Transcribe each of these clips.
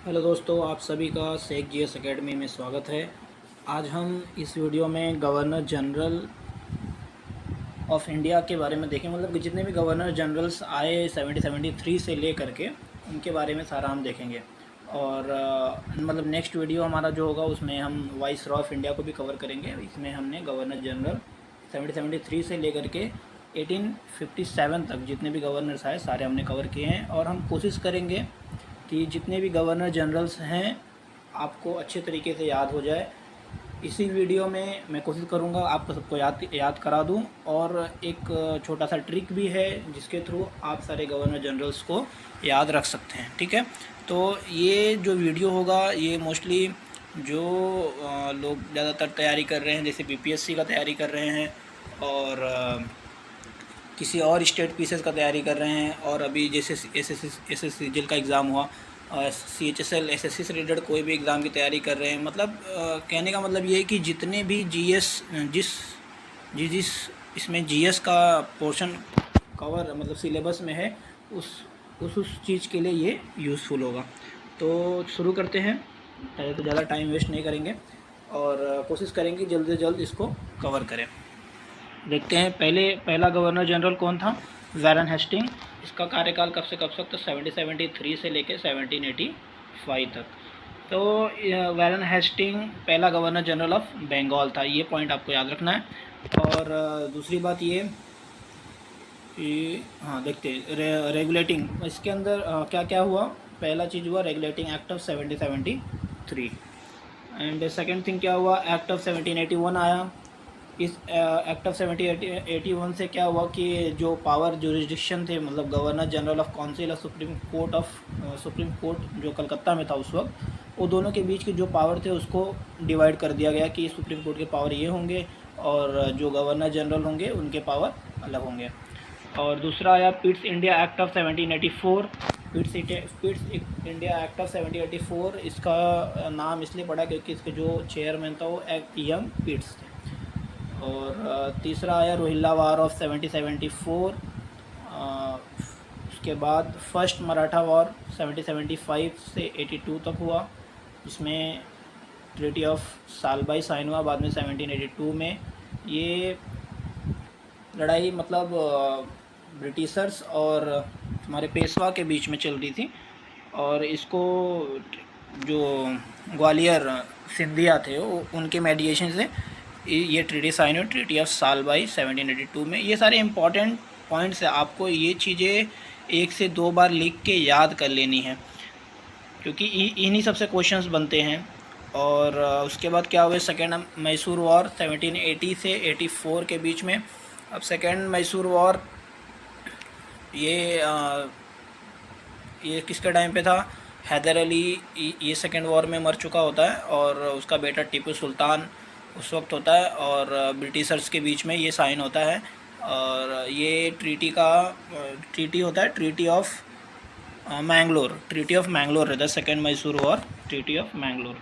Hello दोस्तों, आप सभी का शेख जीएस एकेडमी में स्वागत है। आज हम इस वीडियो में गवर्नर जनरल ऑफ इंडिया के बारे में देखें। मतलब कि जितने भी गवर्नर जनरल्स आए 1773 से ले करके उनके बारे में सारा हम देखेंगे। और मतलब नेक्स्ट वीडियो हमारा जो होगा उसमें हम वाइस रॉय ऑफ इंडिया को भी कवर करेंगे। इसमें हमने गवर्नर जनरल 1773 से लेकर के 1857 तक जितने भी गवर्नर्स आए सारे हमने कवर किए हैं। और हम कोशिश करेंगे कि जितने भी गवर्नर जनरल्स हैं आपको अच्छे तरीके से याद हो जाए। इसी वीडियो में मैं कोशिश करूंगा आपको सबको याद करा दूं। और एक छोटा सा ट्रिक भी है जिसके थ्रू आप सारे गवर्नर जनरल्स को याद रख सकते हैं। ठीक है, तो ये जो वीडियो होगा ये मोस्टली जो लोग ज़्यादातर तैयारी कर रहे हैं, जैसे बीपीएससी का तैयारी कर रहे हैं और किसी और स्टेट पीसेस का तैयारी कर रहे हैं, और अभी जैसे एसएससी जीएल का एग्ज़ाम हुआ, सीएचएसएल एसएससी से रिलेटेड कोई भी एग्ज़ाम की तैयारी कर रहे हैं। मतलब कहने का मतलब ये है कि जितने भी जीएस जिस इसमें जीएस का पोर्शन कवर मतलब सिलेबस में है उस चीज़ के लिए ये यूज़फुल होगा। तो शुरू करते हैं, पहले तो ज़्यादा टाइम वेस्ट नहीं करेंगे और कोशिश करेंगे जल्द से जल्द इसको कवर करें। देखते हैं पहला गवर्नर जनरल कौन था? Warren Hasting. इसका कार्यकाल कब से कब तक? तो 1773 से लेकर 1785 तक। तो वैरन हेस्टिंग पहला गवर्नर जनरल ऑफ बंगाल था, ये पॉइंट आपको याद रखना है। और दूसरी बात ये हाँ देखते हैं रेगुलेटिंग, इसके अंदर क्या क्या हुआ। पहला चीज़ हुआ regulating act of 1773, and second thing क्या हुआ, एक्ट ऑफ 1781 आया। इस एक्ट ऑफ 1781 से क्या हुआ कि जो पावर जुरिस्डिक्शन थे, मतलब गवर्नर जनरल ऑफ काउंसिल और सुप्रीम कोर्ट जो कलकत्ता में था उस वक्त, वो दोनों के बीच की जो पावर थे उसको डिवाइड कर दिया गया कि सुप्रीम कोर्ट के पावर ये होंगे और जो गवर्नर जनरल होंगे उनके पावर अलग होंगे। और दूसरा आया Pitt's India act of 1784। Pitt's India act of 1784, इसका नाम इसलिए पड़ा क्योंकि इसके जो चेयरमैन था वो यंग पिट्स थे। और तीसरा आया रोहिल्ला वार ऑफ 1774। उसके बाद फर्स्ट मराठा वॉर 1775 से 82 तक हुआ, जिसमें ट्रीटी ऑफ सालबाई साइन हुआ बाद में 1782 में। ये लड़ाई मतलब ब्रिटिशर्स और हमारे पेशवा के बीच में चल रही थी, और इसको जो ग्वालियर सिंधिया थे उनके मेडिएशन से ये ट्रीटी साइन हुई, ट्रीटी ऑफ सालबाई 1782 में। ये सारे इंपॉर्टेंट पॉइंट्स है, आपको ये चीज़ें 1 से 2 बार लिख के याद कर लेनी है क्योंकि इन्हीं सबसे क्वेश्चंस बनते हैं। और उसके बाद क्या हुआ, सेकेंड मैसूर वॉर 1780 से 84 के बीच में। अब सेकेंड मैसूर वॉर ये किसके टाइम पे था? हैदर अली ये सेकेंड वॉर में मर चुका होता है और उसका बेटा टीपू सुल्तान उस वक्त होता है, और ब्रिटिशर्स के बीच में ये साइन होता है। और ये ट्रीटी होता है ट्रीटी ऑफ मैंगलोर रहता है, second Mysore war, treaty of Mangalore.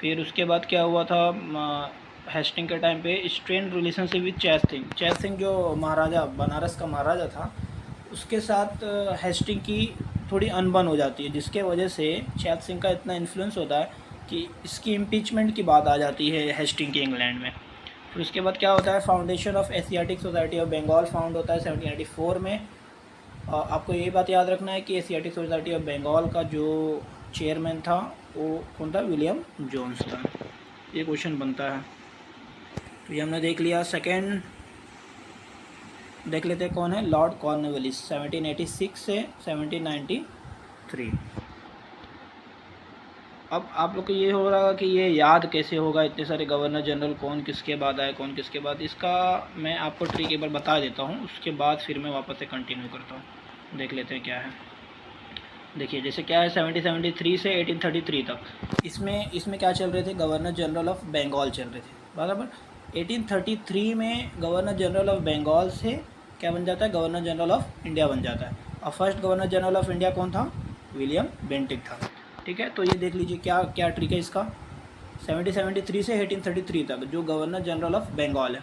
फिर उसके बाद क्या हुआ था, हेस्टिंग के टाइम पे स्ट्रेन रिलेशनशिप विद चैत सिंह जो महाराजा बनारस का महाराजा था उसके साथ हेस्टिंग की थोड़ी अनबन हो जाती है, जिसके वजह से चैत सिंह का इतना इन्फ्लुएंस होता है कि इसकी इम्पीचमेंट की बात आ जाती है हेस्टिंग के इंग्लैंड में। फिर उसके बाद क्या होता है, foundation of Asiatic Society of Bengal found होता है 1794 में। आपको ये बात याद रखना है कि एशियाटिक सोसाइटी ऑफ बंगाल का जो चेयरमैन था वो कौन था? विलियम जोन्स था। ये क्वेश्चन बनता है, तो ये हमने देख लिया। सेकेंड देख लेते हैं कौन है, लॉर्ड कॉर्नवालिस 1786 से 1793। अब आप लोग को ये हो रहा कि ये याद कैसे होगा, इतने सारे गवर्नर जनरल कौन किसके बाद आए कौन किसके बाद। इसका मैं आपको ट्रिक एक बार बता देता हूँ, उसके बाद फिर मैं वापस से कंटिन्यू करता हूँ। देख लेते हैं क्या है। देखिए जैसे क्या है 1773 से 1833 तक, इसमें क्या चल रहे थे? गवर्नर जनरल ऑफ बंगाल चल रहे थे, बराबर। 1833 में गवर्नर जनरल ऑफ बंगाल से क्या बन जाता है? गवर्नर जनरल ऑफ इंडिया बन जाता है। और first governor general of India कौन था? विलियम बेंटिक था। ठीक है, तो ये देख लीजिए क्या क्या ट्रिक है इसका। 1773 से 1833 तक जो गवर्नर जनरल ऑफ बंगाल है,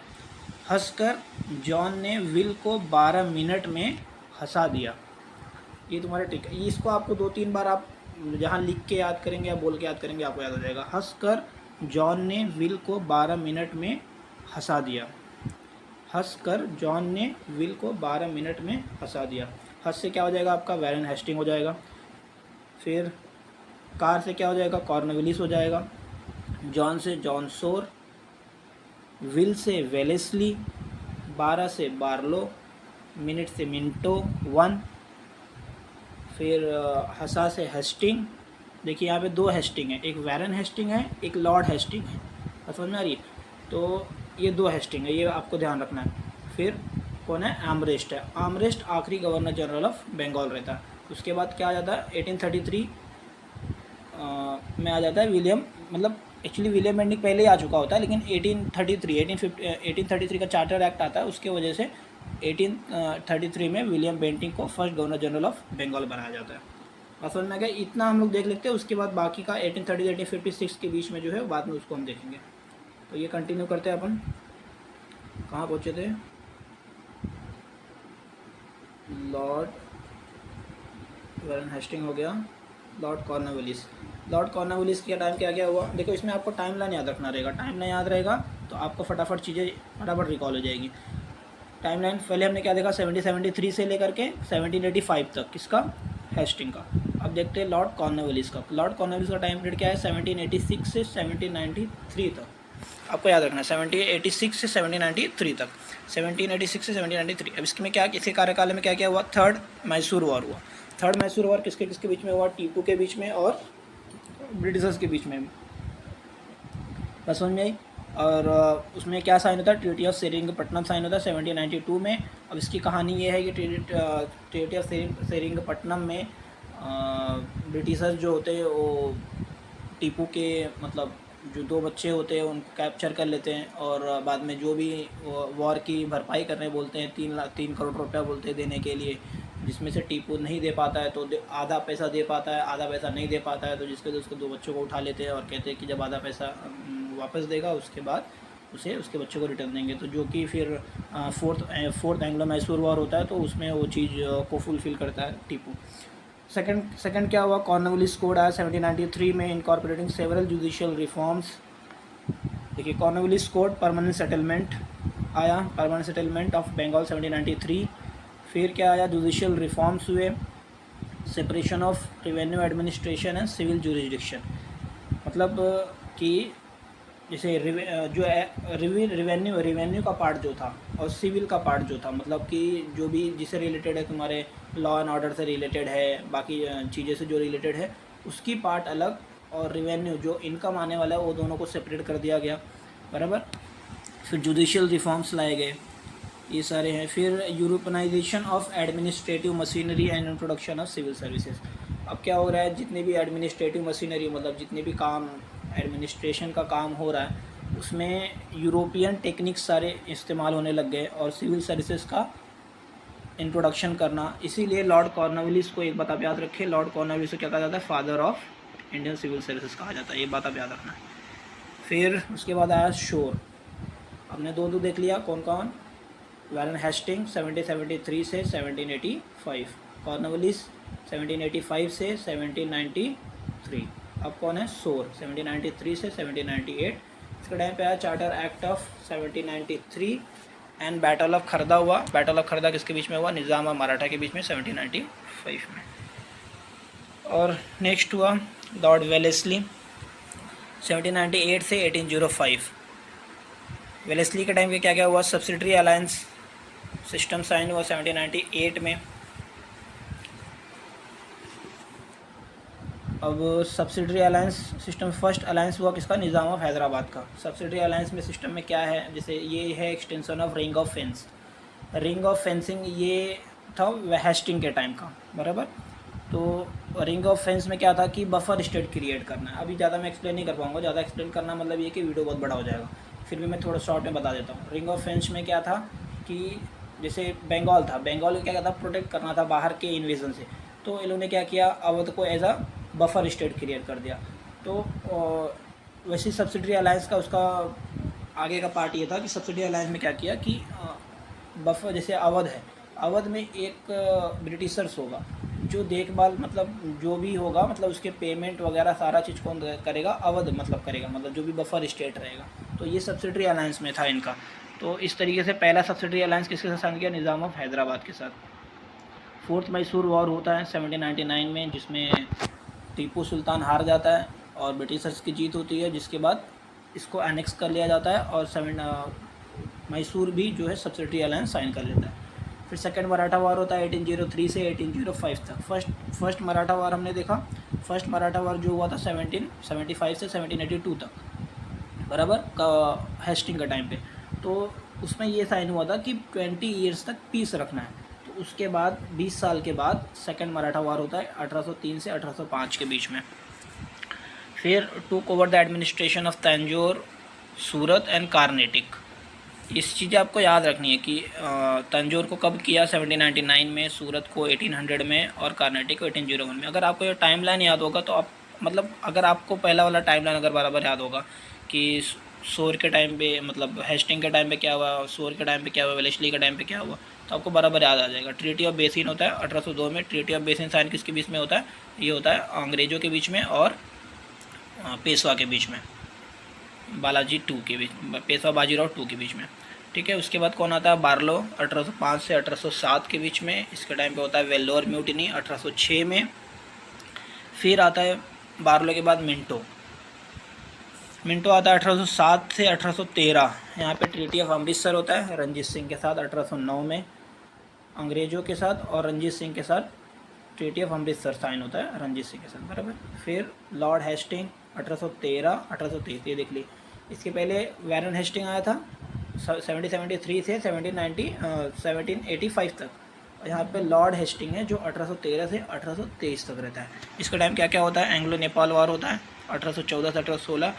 हंसकर जॉन ने विल को 12 मिनट में हंसा दिया। ये तुम्हारा ट्रिक है, इसको आपको 2-3 बार आप जहाँ लिख के याद करेंगे या बोल के याद करेंगे आपको याद हो जाएगा। हंसकर जॉन ने विल को 12 मिनट में हंसा दिया। हंसकर जॉन ने विल को 12 मिनट में हंसा दिया। हंस से क्या हो जाएगा आपका वैरन हेस्टिंग हो जाएगा। फिर कार से क्या हो जाएगा कॉर्नवेलिस हो जाएगा। जॉन से जॉन शोर, विल से वेलेस्ली, 12 से बार्लो, मिनट से मिंटो 1। फिर हंसा से हेस्टिंग। देखिए यहाँ पे 2 हेस्टिंग है, एक वैरन हेस्टिंग है, एक लॉर्ड हेस्टिंग है। समझ में आ रही है? तो ये 2 हेस्टिंग है, ये आपको ध्यान रखना है। फिर कौन है आर्मरेस्ट है। आर्मरेस्ट आखिरी गवर्नर जनरल ऑफ बंगाल रहता है। उसके बाद क्या आ जाता है 1833 में आ जाता है विलियम, मतलब एक्चुअली विलियम बेंटिंक पहले ही आ चुका होता है, लेकिन 1833 का चार्टर एक्ट आता है, उसके वजह से 1833 में विलियम बेंटिंक को first governor general of Bengal बनाया जाता है। असल में क्या इतना हम लोग देख लेते हैं, उसके बाद बाकी का 1830 1856 के बीच में जो है बाद में उसको हम देखेंगे। तो ये कंटिन्यू करते हैं अपन। कहाँ पहुँचे थे? लॉर्ड वैरन हेस्टिंग हो गया, लॉर्ड कॉर्नवेलिस। लॉर्ड कॉर्नवेलिस के टाइम क्या क्या हुआ देखो, इसमें आपको टाइमलाइन याद रखना रहेगा। टाइमलाइन याद रहेगा तो आपको फटाफट चीज़ें फटाफट रिकॉल हो जाएगी। टाइमलाइन पहले हमने क्या देखा 1773 से लेकर के 1785 तक, किसका? हेस्टिंग का। अब देखते हैं लॉर्ड कॉर्नवेलिस का। लॉर्ड कॉर्नवेलिस का टाइम पीरियड क्या है 1786 से 1793 तक। आपको याद रखना है 1786 से 1793 तक, 1786 से 1793। अब इसमें क्या, इसी कार्यकाल में क्या क्या हुआ? थर्ड मैसूर वॉर हुआ। थर्ड मैसूर वॉर किसके किसके बीच में हुआ? टीपू के बीच में और ब्रिटिशर्स के बीच में। बस समझ में आई? और उसमें क्या साइन होता है? ट्रीटी ऑफ सेरिंगपट्टनम साइन होता है 1792 में। अब इसकी कहानी ये है कि ट्रीटी ऑफ सेरिंगपट्टनम में ब्रिटिशर्स जो होते हैं वो टीपू के मतलब जो 2 बच्चे होते हैं उनको कैप्चर कर लेते हैं, और बाद में जो भी वॉर की भरपाई करने बोलते हैं 3 करोड़ रुपया बोलते हैं देने के लिए, जिसमें से टीपू नहीं दे पाता है तो आधा पैसा दे पाता है, आधा पैसा नहीं दे पाता है, तो जिसके लिए उसके 2 बच्चों को उठा लेते हैं और कहते हैं कि जब आधा पैसा वापस देगा उसके बाद उसे उसके बच्चों को रिटर्न देंगे। तो जो कि फिर फोर्थ एंग्लो मैसूर वॉर होता है, तो उसमें वो चीज़ को फुलफ़िल करता है टीपू। सेकंड क्या हुआ? कॉर्नवेलिस कोड आया 1793 में, इनकॉर्पोरेटिंग सेवरल जुडिशियल रिफॉर्म्स। देखिए कॉर्नवेलिस कोड परमानेंट सेटलमेंट आया, परमानेंट सेटलमेंट ऑफ बंगाल 1793। फिर क्या आया? जुडिशियल रिफॉर्म्स हुए, separation of revenue administration and civil jurisdiction. मतलब कि जैसे जो रेवेन्यू का पार्ट जो था और सिविल का पार्ट जो था, मतलब कि जो भी जिससे रिलेटेड है, तुम्हारे लॉ एंड ऑर्डर से रिलेटेड है, बाकी चीज़ें से जो रिलेटेड है उसकी पार्ट अलग, और रेवेन्यू जो इनकम आने वाला है वो दोनों को सेपरेट कर दिया गया, बराबर। फिर जुडिशियल रिफॉर्म्स लाए गए, ये सारे हैं। फिर Europeanisation of administrative machinery and introduction of civil services. अब क्या हो रहा है, जितनी भी एडमिनिस्ट्रेटिव मशीनरी मतलब जितने भी काम एडमिनिस्ट्रेशन का काम हो रहा है उसमें यूरोपियन टेक्निक्स सारे इस्तेमाल होने लग गए, और सिविल सर्विसेज का इंट्रोडक्शन करना। इसीलिए लॉर्ड कॉर्नवेलिस को एक बात आप याद रखें, लॉर्ड कॉर्नवेलिस को क्या कहा जाता है? Father of Indian civil services कहा जाता है, ये बात आप याद रखना है। फिर उसके बाद आया शोर। हमने 2 देख लिया, कौन कौन? वैरन हेस्टिंग 1773 से 1785, कॉर्नवेलिस 1785 से 1793। अब कौन है? शोर 1793 से 1798। इसके टाइम पे आया charter act of 1793 and battle of Kharda हुआ। बैटल ऑफ खरदा किसके बीच में हुआ? निज़ाम और मराठा के बीच में 1795 में। और नेक्स्ट हुआ लॉर्ड वेलेस्ली 1798 से 1805। वेलेस्ली के टाइम पे क्या क्या हुआ? सब्सिडरी अलायंस सिस्टम साइन हुआ 1798 में। अब subsidiary alliance system first alliance हुआ किसका? निज़ाम ऑफ हैदराबाद का। सब्सिडरी अलायंस में सिस्टम में क्या है, जैसे ये है extension of ring of fence. Ring of fencing ये था हेस्टिंग के टाइम का, बराबर। तो रिंग ऑफ फेंस में क्या था कि बफर स्टेट क्रिएट करना है। अभी ज़्यादा मैं एक्सप्लेन नहीं कर पाऊँगा, ज़्यादा एक्सप्लेन करना मतलब ये कि वीडियो बहुत बड़ा हो जाएगा, फिर भी मैं थोड़ा शॉर्ट में बता देता हूँ। रिंग ऑफ फेंस में क्या था कि जैसे बंगाल था, बंगाल को क्या था? प्रोटेक्ट करना था बाहर के इन्वेजन से, तो इन लोगों ने क्या किया? अवध को as a buffer state create कर दिया। तो वैसे सब्सिडरी अलायंस का उसका आगे का पार्ट ये था कि सब्सिडरी अलायंस में क्या किया कि बफर, जैसे अवध है, अवध में एक ब्रिटिशर्स होगा, जो देखभाल मतलब जो भी होगा मतलब उसके पेमेंट वगैरह सारा चीज़ कौन करेगा, अवध मतलब करेगा, मतलब जो भी बफर स्टेट रहेगा। तो ये सब्सिडरी अलायंस में था इनका। तो इस तरीके से पहला सब्सिडरी अलायंस किसके साथ साइन किया, निज़ाम ऑफ हैदराबाद के साथ। फोर्थ मैसूर वॉर होता है 1799 में, जिसमें टीपू सुल्तान हार जाता है और ब्रिटिशर्स की जीत होती है, जिसके बाद इसको एनेक्स कर लिया जाता है और मैसूर भी जो है सब्सिडरी अलायंस साइन कर लेता है। फिर सेकंड मराठा वार होता है 1803 से 1805 तक। फर्स्ट मराठा वार हमने देखा। फर्स्ट मराठा वार जो हुआ था 1775 से 1782 तक, बराबर का हेस्टिंग का टाइम पे। तो उसमें ये साइन हुआ था कि 20 ईयर्स तक पीस रखना है। तो उसके बाद 20 साल के बाद सेकंड मराठा वार होता है 1803 से 1805 के बीच में। फिर took over the administration of Tanjore, Surat and Carnatic. इस चीज़ आपको याद रखनी है कि तंजौर को कब किया, 1799 में, सूरत को 1800 में और कार्नेटिक को 1801 में। अगर आपको ये टाइम लाइन याद होगा तो आप मतलब अगर आपको पहला वाला टाइम लाइन अगर बराबर याद होगा कि सोर के टाइम पे मतलब हेस्टिंग के टाइम पे क्या हुआ, सोर के टाइम पे क्या हुआ, वेलेस्ली के टाइम पे क्या हुआ, तो आपको बराबर याद आ जाएगा। ट्रीटी ऑफ बेसिन होता है 1802 में। ट्रीटी ऑफ बेसिन साइन किसके बीच में होता है, ये होता है अंग्रेज़ों के बीच में और पेशवा के बीच में, बालाजी टू के बीच, पेशवा बाजीराव टू के बीच में, ठीक है। उसके बाद कौन आता है, बार्लो 1805 से 1807 के बीच में। इसके टाइम पे होता है वेल्लोर म्यूटिनी 1806 में। फिर आता है बार्लो के बाद मिंटो आता है 1807 से 1813। यहाँ पे ट्रीटी ऑफ अमृतसर होता है रंजीत सिंह के साथ 1809 में, अंग्रेज़ों के साथ और रंजीत सिंह के साथ ट्रीटी ऑफ अमृतसर साइन होता है रंजीत सिंह के साथ, बराबर। फिर लॉर्ड हेस्टिंग 1813 ये देख ली। इसके पहले वैरन हेस्टिंग आया था 1773 से 1785 तक। और यहाँ पे लॉर्ड हेस्टिंग है जो 1813 से 1823 तक रहता है। इसका टाइम क्या क्या होता है, एंग्लो नेपाल वॉर होता है 1814 से 1816।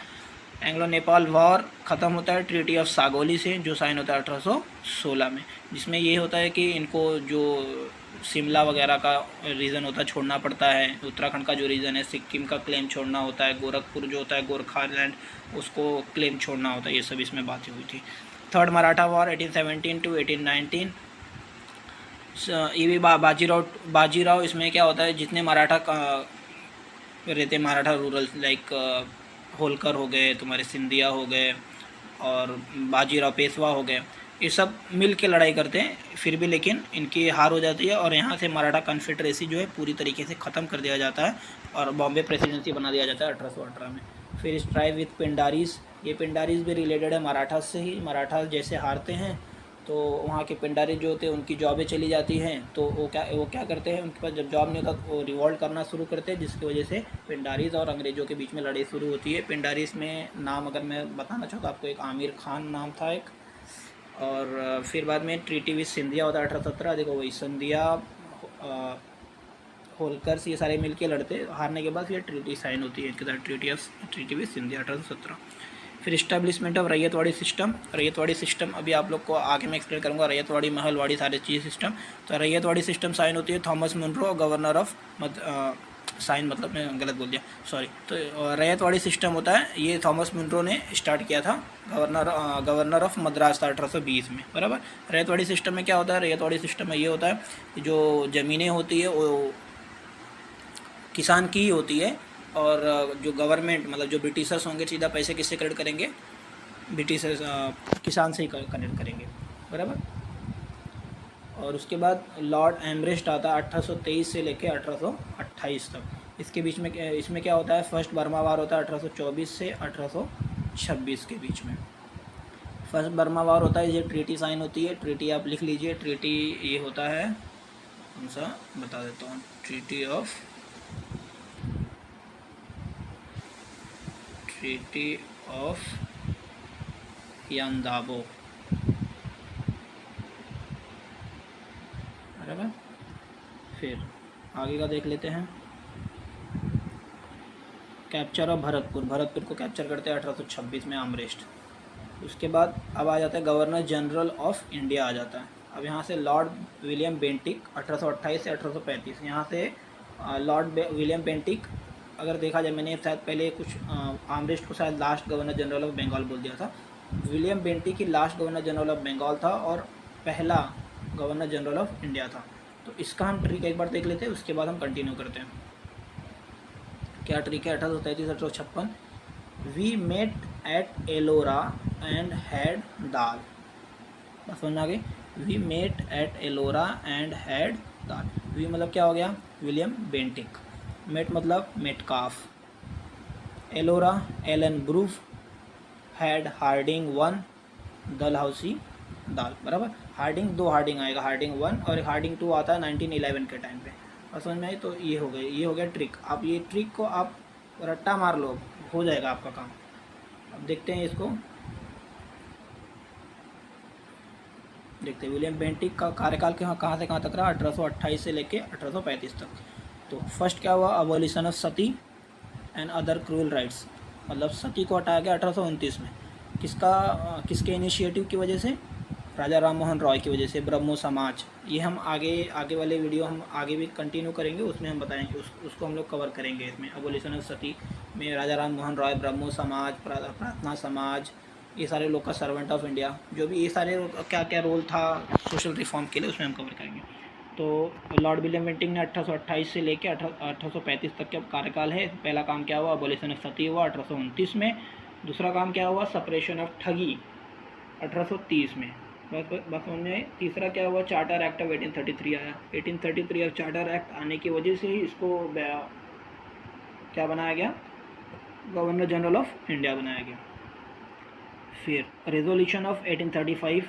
एंग्लो नेपाल वॉर ख़त्म होता है ट्रीटी ऑफ सागौली से, जो साइन होता है 1816 में, जिसमें ये होता है कि इनको जो शिमला वगैरह का रीजन होता है छोड़ना पड़ता है, उत्तराखंड का जो रीजन है सिक्किम का क्लेम छोड़ना होता है, गोरखपुर जो होता है गोरखालैंड उसको क्लेम छोड़ना होता है, ये सब इसमें बातें हुई थी। Third Maratha war 1817 to 1819। ये भी बाजीराव इसमें क्या होता है, जितने मराठा रहते मराठा रूरल लाइक होलकर हो गए, तुम्हारे सिंधिया हो गए और बाजीराव पेशवा हो गए, ये सब मिल के लड़ाई करते हैं, फिर भी लेकिन इनकी हार हो जाती है और यहाँ से मराठा कन्फेडरेसी जो है पूरी तरीके से ख़त्म कर दिया जाता है और बॉम्बे प्रेसिडेंसी बना दिया जाता है 1818 में। फिर स्ट्राइव विथ पिंडारीज, ये पिंडारीज भी रिलेटेड है मराठा से ही। मराठा जैसे हारते हैं तो वहाँ के पिंडारी जो होते हैं उनकी जॉबें चली जाती हैं, तो वो क्या करते हैं, उनके पास जब जॉब नहीं होता वो रिवॉल्ट करना शुरू करते हैं, जिसकी वजह से पिंडारीज और अंग्रेज़ों के बीच में लड़ाई शुरू होती है। पिंडारीज में नाम अगर मैं बताना चाहूँ तो आपको एक आमिर खान नाम था एक, और फिर बाद में ट्रीटी विथ सिंधिया होता है 1817। देखो वही सिंधिया होलकर ये सारे मिल के लड़ते, हारने के बाद फिर ट्रीटी साइन होती है इनके साथ, ट्रीटी विथ सिंधिया 1817। फिर इस्टेब्लिशमेंट ऑफ रैयतवाड़ी सिस्टम अभी आप लोग को आगे मैं एक्सप्लेन करूँगा, रैयतवाड़ी महलवाड़ी सारे चीज़ सिस्टम। तो रैयतवाड़ी सिस्टम साइन होती है Thomas Munro governor of sign मतलब मैं गलत बोल दिया, सॉरी। तो रैयतवाड़ी सिस्टम होता है, ये थॉमस मुनरो ने स्टार्ट किया था, गवर्नर ऑफ मद्रास था 1820 में, बराबर। रैयतवाड़ी सिस्टम में क्या होता है, रैयतवाड़ी सिस्टम में ये होता है कि जो ज़मीनें होती है वो किसान की ही होती है और जो गवर्नमेंट मतलब जो ब्रिटिशर्स होंगे सीधा पैसे किससे कलेक्ट करेंगे, ब्रिटिशर्स किसान से ही कलेक्ट करेंगे, बराबर। और उसके बाद लॉर्ड एमरेस्ट आता है 1823 से लेकर 1828 तक। इसके बीच में इसमें क्या होता है, फर्स्ट बर्मा वार होता है 1824 से 1826 के बीच में। फर्स्ट बर्मा वार होता है, ये ट्रीटी साइन होती है, ट्रीटी आप लिख लीजिए, ट्रीटी ये होता है कौन सा बता देता हूँ, ट्रीटी ऑफ यांदाबो, बराबर। फिर आगे का देख लेते हैं, कैप्चर ऑफ भरतपुर को कैप्चर करते हैं 1826 में अमरेस्ट। उसके बाद अब आ जाता है गवर्नर जनरल ऑफ इंडिया आ जाता है। अब यहाँ से लॉर्ड विलियम बेंटिक 1828 से 1835, यहाँ से लॉर्ड विलियम बेंटिक अगर देखा जाए, मैंने शायद पहले कुछ अमरेस्ट को शायद last governor general of Bengal बोल दिया था, विलियम बेंटिक ही last governor general of Bengal था और पहला गवर्नर जनरल ऑफ इंडिया था। तो इसका हम ट्रिक एक बार देख लेते हैं, उसके बाद हम कंटिन्यू करते हैं। क्या ट्रिक है? 1833-1856 we met at Ellora and had dal. बस समझ में आ गई? We met at Ellora and had dal. We मतलब क्या हो गया? William Bentinck. मेट मतलब Metcalfe. Ellora Ellenborough. Had Hardinge one. Dalhousie dal. बराबर। हार्डिंग, दो हार्डिंग आएगा, हार्डिंग 1 और हार्डिंग 2 आता है 1911 के टाइम पे। और समझ में आई? तो ये हो गई, ये हो गया ट्रिक। आप ये ट्रिक को आप रट्टा मार लो, हो जाएगा आपका काम। अब देखते हैं इसको, देखते हैं विलियम बेंटिक का कार्यकाल कहाँ से कहाँ तक रहा? 1828 से लेके 1835 तक। तो फर्स्ट क्या हुआ? Abolition of Sati and other cruel rights, मतलब सती को हटाया गया 1829 में। किसके इनिशिएटिव की वजह से? राजा राम मोहन रॉय की वजह से। ब्रह्मो समाज, ये हम आगे वाले वीडियो हम आगे भी कंटिन्यू करेंगे, उसमें हम बताएंगे, उसको हम लोग कवर करेंगे। इसमें अबॉलिशन ऑफ सती में राजा राम मोहन रॉय, ब्रह्मो समाज, प्रार्थना समाज, ये सारे लोग का सर्वेंट ऑफ इंडिया, जो भी ये सारे क्या क्या रोल था सोशल रिफॉर्म के लिए, उसमें हम कवर करेंगे। तो लॉर्ड विलियम बेंटिक ने 1828 से लेकर 1835 तक का कार्यकाल है। पहला काम क्या हुआ? अबॉलिशन ऑफ सती हुआ 1829 में। दूसरा काम क्या हुआ? सपरेशन ऑफ ठगी 1830 में। बस समझ में। तीसरा क्या हुआ? चार्टर एक्ट ऑफ 1833 आया। 1833 ऑफ चार्टर एक्ट आने की वजह से ही इसको क्या बनाया गया? गवर्नर जनरल ऑफ इंडिया बनाया गया। फिर resolution of 1835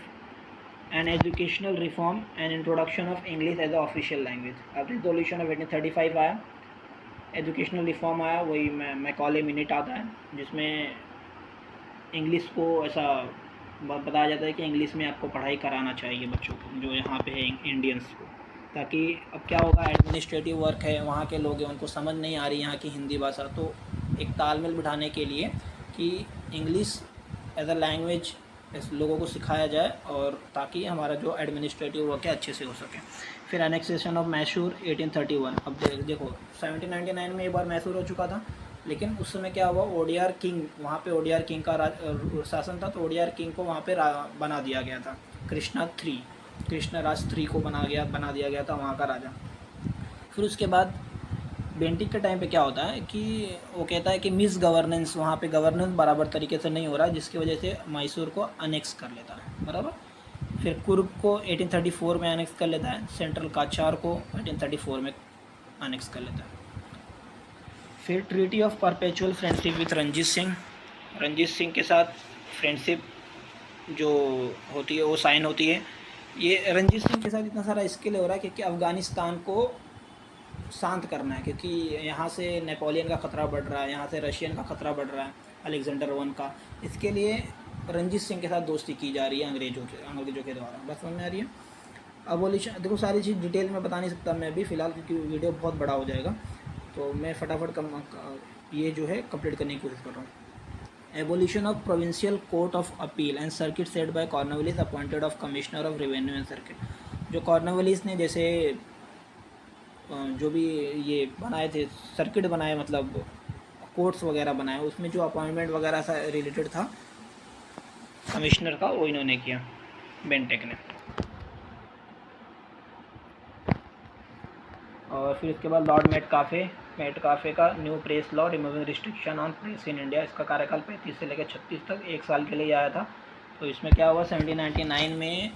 an educational reform and introduction of English as a official language. अब रेजोल्यूशन ऑफ 1835 आया, एजुकेशनल रिफॉर्म आया, वही मैकॉले मिनट आता है, जिसमें इंग्लिश को ऐसा बताया जाता है कि इंग्लिश में आपको पढ़ाई कराना चाहिए बच्चों को, जो यहाँ पे है इंडियंस को। ताकि अब क्या होगा, एडमिनिस्ट्रेटिव वर्क है, वहाँ के लोग हैं, उनको समझ नहीं आ रही यहाँ की हिंदी भाषा, तो एक तालमेल बिठाने के लिए कि इंग्लिश एज अ लैंग्वेज लोगों को सिखाया जाए, और ताकि हमारा जो एडमिनिस्ट्रेटिव वर्क है अच्छे से हो सके। फिर एनेक्सेशन ऑफ मैसूर 1831। अब देखो 1799 में एक बार मैसूर हो चुका था, लेकिन उस समय क्या हुआ? ओडियार किंग, वहाँ पे ओडियार किंग का शासन था, तो ओडियार किंग को वहाँ पे बना दिया गया था। कृष्णराज 3 को बना दिया गया था वहाँ का राजा। फिर उसके बाद बेंटिक के टाइम पे क्या होता है कि वो कहता है कि मिस गवर्नेंस, वहाँ पे गवर्नेंस बराबर तरीके से नहीं हो रहा, जिसकी वजह से मैसूर को अनेक्स कर लेता है। बराबर। फिर कुर्ग को 1834 में अनेक्स कर लेता है। सेंट्रल काचार को 1834 में अनेक्स कर लेता है। फिर treaty of perpetual friendship with Ranjit Singh के साथ फ्रेंडशिप जो होती है वो साइन होती है। ये रंजीत सिंह के साथ इतना सारा इसके लिए हो रहा है क्योंकि अफ़गानिस्तान को शांत करना है, क्योंकि यहाँ से नेपोलियन का ख़तरा बढ़ रहा है, यहाँ से रशियन का ख़तरा बढ़ रहा है, अलेक्जेंडर 1 का। इसके लिए रंजीत सिंह के साथ दोस्ती की जा रही है अंग्रेज़ों के द्वारा। बस समझ में आ रही है? अबॉलिशन, देखो सारी चीज़ डिटेल में बता नहीं सकता मैं अभी फ़िलहाल, क्योंकि वीडियो बहुत बड़ा हो जाएगा, तो मैं फटाफट ये जो है कंप्लीट करने की कोशिश कर रहा हूँ। Abolition of provincial court of appeal and circuit set by Cornwallis appointed of commissioner of revenue and circuit. जो कॉर्नवालिस ने जैसे जो भी ये बनाए थे, सर्किट बनाए, मतलब कोर्ट्स वगैरह बनाए, उसमें जो अपॉइंटमेंट वगैरह सा रिलेटेड था कमिश्नर का, वो इन्होंने किया, बेंटिक ने। और फिर इसके बाद लॉर्ड मेटकाफे का new press law removing restriction on press in India. इसका कार्यकाल 35 से लेकर 36 तक 1 साल के लिए आया था। तो इसमें क्या हुआ? 1799 में,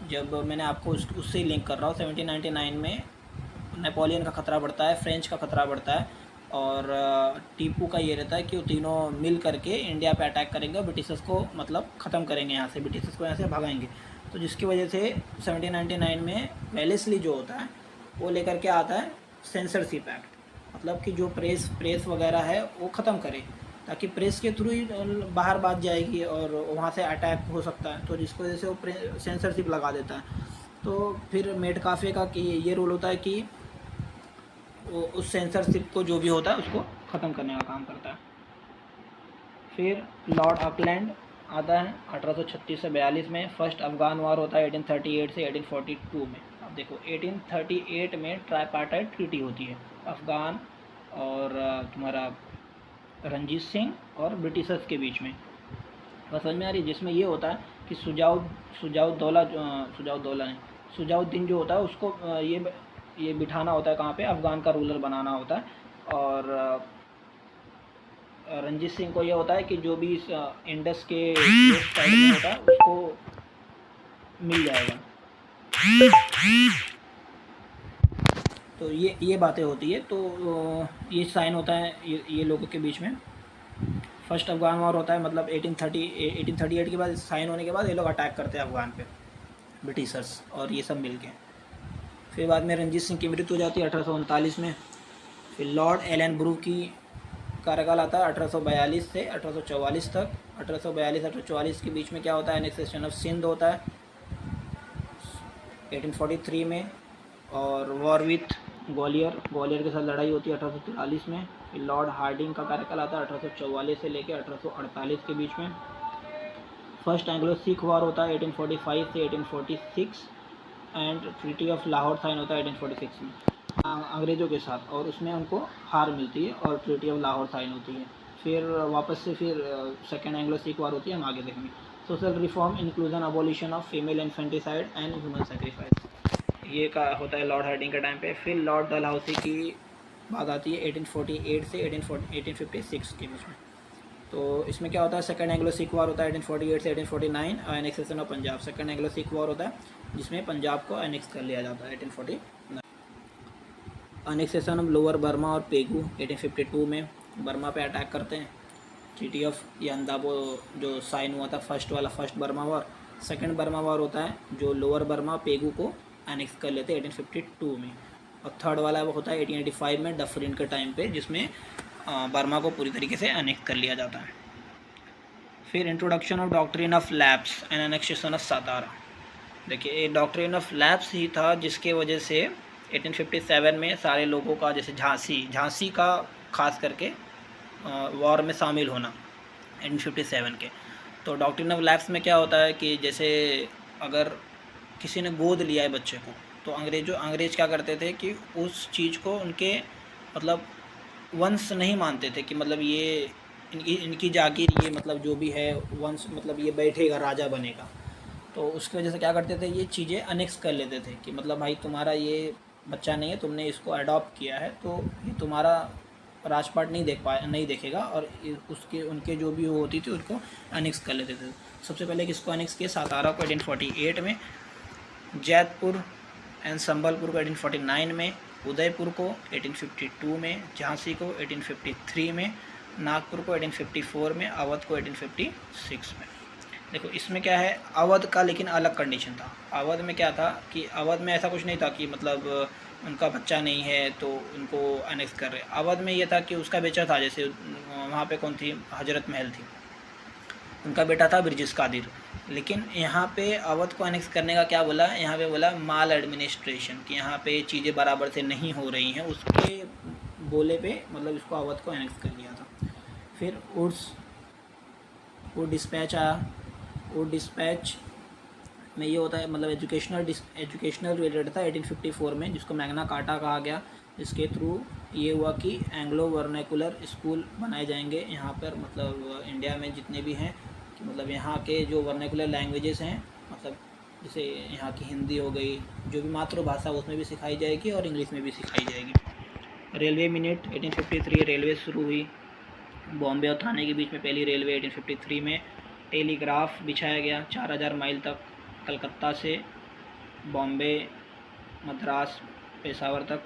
जब मैंने आपको उससे ही लिंक कर रहा हूँ, 1799 में नेपोलियन का ख़तरा बढ़ता है, फ्रेंच का ख़तरा बढ़ता है, और टीपू का ये रहता है कि वो तीनों मिल करके इंडिया पे अटैक करेंगे, ब्रिटिशर्स को मतलब ख़त्म करेंगे, यहाँ से ब्रिटिशर्स को यहाँ से भगाएंगे। तो जिसकी वजह से 1799 में वेलेस्ली जो होता है वो लेकर के आता है सेंसरशिप एक्ट, मतलब कि जो प्रेस वगैरह है वो ख़त्म करे, ताकि प्रेस के थ्रू ही बाहर बात जाएगी और वहाँ से अटैक हो सकता है, तो जिसकी वजह से वो सेंसरशिप लगा देता है। तो फिर मेटकाफे का कि ये रोल होता है कि वो उस सेंसरशिप को जो भी होता है उसको ख़त्म करने का काम करता है। फिर लॉर्ड ऑकलैंड आता है 1836 से 42 में। फर्स्ट अफ़गान वार होता है 1838 से 1842 में। अब देखो 1838 में ट्राईपार्टाइट ट्रीटी होती है अफ़गान और तुम्हारा रंजीत सिंह और ब्रिटिशर्स के बीच में। बस समझ में आ रही है? जिसमें ये होता है कि सुजाउद्दीन जो होता है उसको ये ये बिठाना होता है कहाँ पे, अफ़गान का रूलर बनाना होता है। और रंजीत सिंह को ये होता है कि जो भी इस इंडस के वेस्ट साइड में होता है उसको मिल जाएगा। तो ये बातें होती है। तो ये साइन होता है ये लोगों के बीच में। फर्स्ट अफ़गान वॉर होता है, मतलब 1838 के बाद साइन होने के बाद ये लोग अटैक करते हैं अफ़गान पे, ब्रिटिशर्स और ये सब मिल के। फिर बाद में रंजीत सिंह की मृत्यु हो जाती है 1839 में। फिर लॉर्ड एलन ब्रू की कार्यकाल आता है 1842 से 1844 तक। 1842-1844 के बीच में क्या होता है, एनेक्सेशन ऑफ सिंध होता है 1843 में। और वॉर विथ ग्वालियर के साथ लड़ाई होती है 1843 में। फिर लॉर्ड हार्डिंग का कार्यकाल आता है 1844 से लेकर 1848 के बीच में। फर्स्ट एंग्लो सिख वॉर होता है 1845 से 1846 and treaty of Lahore sign होता है 1846 में अंग्रेज़ों के साथ, और उसमें उनको हार मिलती है और ट्रीटी ऑफ लाहौर साइन होती है। फिर वापस से फिर सेकेंड एंग्लो सिख वॉर होती है, हम आगे देखेंगे। Social reform inclusion abolition of female infanticide and human sacrifice, ये का होता है लॉर्ड हार्डिंग के टाइम पे। फिर लॉर्ड डलहौसी की बात आती है 1848 से 1856 के बीच में। तो इसमें क्या होता है, सेकंड एंग्लो सिख वॉर होता है 1848 से 1849 और annexation of Punjab. Second Anglo Sikh war होता है जिसमें पंजाब को एनेक्स कर लिया जाता है 1849। एनेक्सेशन ऑफ लोअर बर्मा और पेगू 1852 में बर्मा पे अटैक करते हैं। ट्रीटी ऑफ यंदाबो जो साइन हुआ था first Burma war. Second Burma war होता है जो लोअर बर्मा पेगू को एनेक्स कर लेते हैं 1852 में। और थर्ड वाला वो होता है 1885 में डफरिन के टाइम पे, जिसमें बर्मा को पूरी तरीके से एनेक्स कर लिया जाता है। फिर introduction of doctrine of lapse and annexation of Satara. देखिए ये डॉक्ट्रिन ऑफ लैप्स ही था जिसके वजह से 1857 में सारे लोगों का, जैसे झांसी का खास करके वॉर में शामिल होना 1857 के। तो डॉक्ट्रिन ऑफ लैप्स में क्या होता है कि जैसे अगर किसी ने गोद लिया है बच्चे को, तो अंग्रेज क्या करते थे कि उस चीज़ को उनके मतलब वंश नहीं मानते थे कि मतलब ये इनकी जागीर, ये मतलब जो भी है वंश, मतलब ये बैठेगा राजा बनेगा। तो उसकी वजह से क्या करते थे, ये चीज़ें अनेक्स कर लेते थे कि मतलब भाई तुम्हारा ये बच्चा नहीं है, तुमने इसको अडॉप्ट किया है, तो ये तुम्हारा राजपाट नहीं देखेगा, और उसके उनके जो भी वो होती थी उनको अनेक्स कर लेते थे। सबसे पहले किसको अनेक्स किया, सातारा को 1848 में, जैतपुर एंड संबलपुर को 1849 में, उदयपुर को 1852 में, झांसी को 1853 में, नागपुर को 1854 में, अवध को 1856 में। देखो इसमें क्या है, अवध का लेकिन अलग कंडीशन था। अवध में क्या था कि अवध में ऐसा कुछ नहीं था कि मतलब उनका बच्चा नहीं है तो उनको अनेक्स कर रहे। अवध में ये था कि उसका बेटा था, जैसे वहाँ पे कौन थी, हजरत महल थी, उनका बेटा था ब्रिजेश कादिर। लेकिन यहाँ पे अवध को अनेक्स करने का क्या बोला, यहाँ पे बोला माल एडमिनिस्ट्रेशन, कि यहाँ पे चीज़ें बराबर से नहीं हो रही हैं, उसके बोले पे मतलब इसको अवध को अनेक्स कर लिया था। फिर वो डिस्पैच आया। वो डिस्पैच में ये होता है मतलब एजुकेशनल रिलेटेड था 1854 में, जिसको मैग्ना कार्टा कहा गया, जिसके थ्रू ये हुआ कि एंग्लो वर्नैकुलर स्कूल बनाए जाएंगे यहाँ पर, मतलब इंडिया में जितने भी हैं, कि मतलब यहाँ के जो वर्नैकुलर लैंग्वेजेस हैं, मतलब जैसे यहाँ की हिंदी हो गई, जो भी मातृभाषा उसमें भी सिखाई जाएगी और इंग्लिश में भी सिखाई जाएगी। रेलवे मिनट 1853 रेलवे शुरू हुई। बॉम्बे और थाने के बीच में पहली रेलवे 1853 में। टेलीग्राफ बिछाया गया 4000 माइल तक, कलकत्ता से बॉम्बे, मद्रास, पेशावर तक।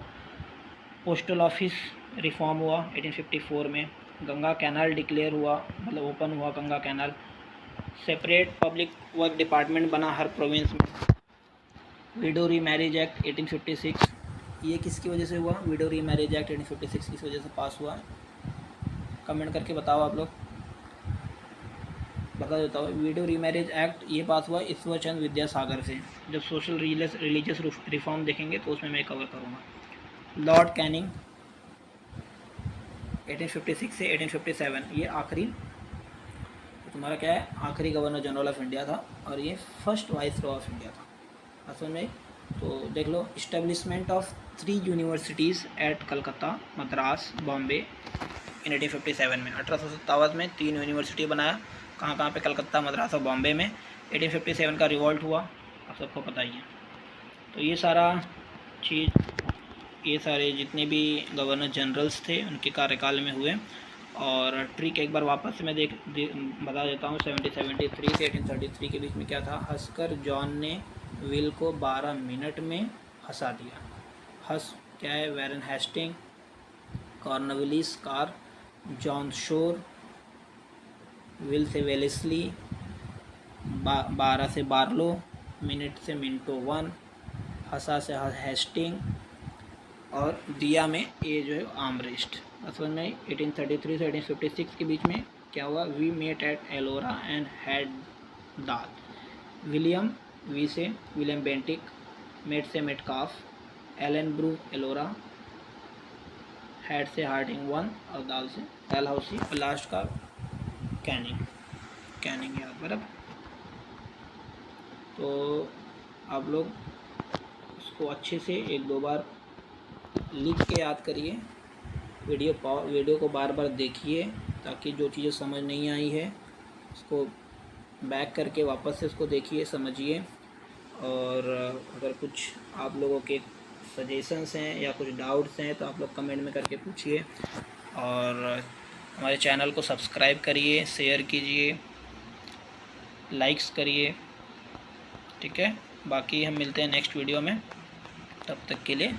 पोस्टल ऑफिस रिफॉर्म हुआ 1854 में। गंगा कैनाल डिक्लेयर हुआ, मतलब ओपन हुआ Ganga canal. Separate public work department बना हर प्रोविंस में। विडो री मैरिज एक्ट 1856, ये किसकी वजह से हुआ, विडो री मैरिज एक्ट 1856 किस वजह से पास हुआ, कमेंट करके बताओ आप लोग, बता देता हूँ। विडो रीमैरिज एक्ट ये पास हुआ ईश्वर चंद्र विद्यासागर से। जब सोशल रिलीजियस रिफॉर्म देखेंगे तो उसमें मैं कवर करूँगा। लॉर्ड कैनिंग 1856 से 1857, ये आखिरी तुम्हारा क्या है, आखिरी गवर्नर जनरल ऑफ इंडिया था, और ये फर्स्ट वाइसरॉय ऑफ इंडिया था असल में। तो देख लो, establishment of 3 universities at Calcutta, Madras, Bombay in 1857 में। 1857 में 3 यूनिवर्सिटी बनाया, कहाँ पे, कलकत्ता, मद्रास और बॉम्बे में। 1857 का रिवॉल्ट हुआ, आप सबको पता ही है। तो ये सारा चीज़ ये सारे जितने भी गवर्नर जनरल्स थे उनके कार्यकाल में हुए। और ट्रिक एक बार वापस से मैं बता देता हूँ। 1773 से 1833 के बीच में क्या था, हंसकर जॉन ने विल को 12 मिनट में हंसा दिया। हंस क्या है, Warren Hasting, Cornwallis car, John Shore, will से वेलेस्ली, 12 से बार्लो, मिनट से मिंटो वन, हंसा से हेस्टिंग, और दिया में ये जो है आर्मरेस्ट। असल में 1833 से 1856 के बीच में क्या हुआ, we met at Ellora and had dal. William we से विलियम बेंटिक, मेट से Metcalfe, Ellenborough Ellora, had से हार्डिंग वन, और दाल से दाल हाउसी, और लास्ट का कैनिंग याद बराबर। तो आप लोग इसको अच्छे से 1-2 बार लिख के याद करिए। वीडियो को बार बार देखिए ताकि जो चीज़ें समझ नहीं आई है उसको बैक करके वापस से उसको देखिए, समझिए। और अगर कुछ आप लोगों के सजेशंस हैं या कुछ डाउट्स हैं तो आप लोग कमेंट में करके पूछिए। और हमारे चैनल को सब्सक्राइब करिए, शेयर कीजिए, लाइक्स करिए, ठीक है। बाकी हम मिलते हैं नेक्स्ट वीडियो में, तब तक के लिए